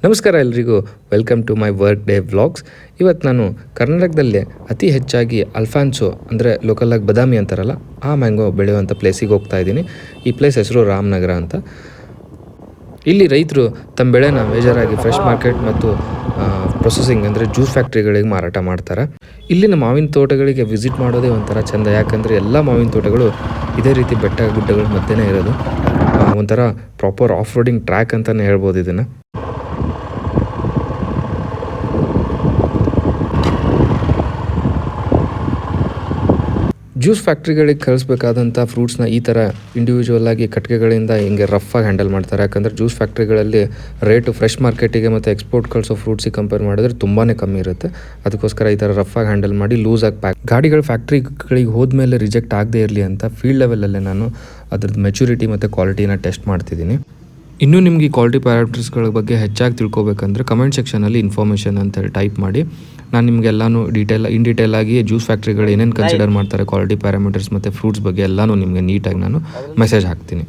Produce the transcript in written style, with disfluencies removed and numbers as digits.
ನಮಸ್ಕಾರ ಎಲ್ರಿಗೂ, welcome to my work day vlogs. ಇವತ್ತು ನಾನು ಕರ್ನಾಟಕದಲ್ಲೇ ಅತಿ ಹೆಚ್ಚಾಗಿ ಅಲ್ಫಾನ್ಸೋ ಅಂದರೆ ಲೋಕಲಾಗಿ ಬದಾಮಿ ಅಂತಾರಲ್ಲ ಆ ಮ್ಯಾಂಗೋ ಬೆಳೆಯುವಂಥ ಪ್ಲೇಸಿಗೆ ಹೋಗ್ತಾ ಇದ್ದೀನಿ. ಈ ಪ್ಲೇಸ್ ಹೆಸರು ರಾಮನಗರ ಅಂತ. ಇಲ್ಲಿ ರೈತರು ತಮ್ಮ ಬೆಳೆನ ಮೇಜರಾಗಿ ಫ್ರೆಶ್ ಮಾರ್ಕೆಟ್ ಮತ್ತು ಪ್ರೊಸೆಸಿಂಗ್ ಅಂದರೆ ಜ್ಯೂಸ್ ಫ್ಯಾಕ್ಟ್ರಿಗಳಿಗೆ ಮಾರಾಟ ಮಾಡ್ತಾರೆ. ಇಲ್ಲಿನ ಮಾವಿನ ತೋಟಗಳಿಗೆ ವಿಸಿಟ್ ಮಾಡೋದೇ ಒಂಥರ ಚೆಂದ, ಯಾಕಂದರೆ ಎಲ್ಲ ಮಾವಿನ ತೋಟಗಳು ಇದೇ ರೀತಿ ಬೆಟ್ಟ ಗುಡ್ಡಗಳ ಮಧ್ಯೆನೇ ಇರೋದು. ಒಂಥರ ಪ್ರಾಪರ್ ಆಫ್ ರೋಡಿಂಗ್ ಟ್ರ್ಯಾಕ್ ಅಂತಲೇ ಹೇಳ್ಬೋದು ಇದನ್ನು. ಜ್ಯೂಸ್ ಫ್ಯಾಕ್ಟ್ರಿಗಳಿಗೆ ಕಳಿಸ್ಬೇಕಾದಂಥ ಫ್ರೂಟ್ಸ್ನ ಈ ಥರ ಇಂಡಿವಿಜುವಲ್ ಆಗಿ ಕಟ್ಟಿಗೆಗಳಿಂದ ಹಿಂಗೆ ರಫಾಗಿ ಹ್ಯಾಂಡಲ್ ಮಾಡ್ತಾರೆ. ಯಾಕಂದರೆ ಜ್ಯೂಸ್ ಫ್ಯಾಕ್ಟ್ರಿಗಳಲ್ಲಿ ರೇಟು ಫ್ರೆಶ್ ಮಾರ್ಕೆಟಿಗೆ ಮತ್ತು ಎಕ್ಸ್ಪೋರ್ಟ್ ಕಳಿಸೋ ಫ್ರೂಟ್ಸಿಗೆ ಕಂಪೇರ್ ಮಾಡಿದ್ರೆ ತುಂಬಾ ಕಮ್ಮಿ ಇರುತ್ತೆ. ಅದಕ್ಕೋಸ್ಕರ ಈ ಥರ ರಫಾಗಿ ಹ್ಯಾಂಡಲ್ ಮಾಡಿ ಲೂಸಾಗಿ ಗಾಡಿಗಳು ಫ್ಯಾಕ್ಟ್ರಿಗಳಿಗೆ ಹೋದ್ಮೇಲೆ ರಿಜೆಕ್ಟ್ ಆಗದೇ ಇರಲಿ ಅಂತ ಫೀಲ್ಡ್ ಲೆವೆಲಲ್ಲೇ ನಾನು ಅದ್ರದ್ದು ಮೆಚುರಿಟಿ ಮತ್ತು ಕ್ವಾಲಿಟಿನ ಟೆಸ್ಟ್ ಮಾಡ್ತಿದ್ದೀನಿ. ಇನ್ನೂ ನಿಮ್ಗೆ ಈ ಕ್ವಾಲಿಟಿ ಪ್ಯಾರಾಮೀಟರ್ಸ್ಗಳ ಬಗ್ಗೆ ಹೆಚ್ಚಾಗಿ ತಿಳ್ಕೊಬೇಕಂದ್ರೆ ಕಮೆಂಟ್ ಸೆಕ್ಷನಲ್ಲಿ ಇನ್ಫಾರ್ಮೇಷನ್ ಅಂತೇಳಿ ಟೈಪ್ ಮಾಡಿ. ನಾನು ನಿಮಗೆಲ್ಲನೂ ಇನ್ ಡೀಟೇಲ್ ಆಗಿ ಜ್ಯೂಸ್ ಫ್ಯಾಕ್ಟ್ರಿಗಳು ಏನೇನು ಕನ್ಸಿಡರ್ ಮಾಡ್ತಾರೆ ಕ್ವಾಲಿಟಿ ಪ್ಯಾರಾಮೀಟರ್ಸ್ ಮತ್ತು ಫ್ರೂಟ್ಸ್ ಬಗ್ಗೆ ಎಲ್ಲನೂ ನಿಮಗೆ ನೀಟಾಗಿ ನಾನು ಮೆಸೇಜ್ ಹಾಕ್ತೀನಿ.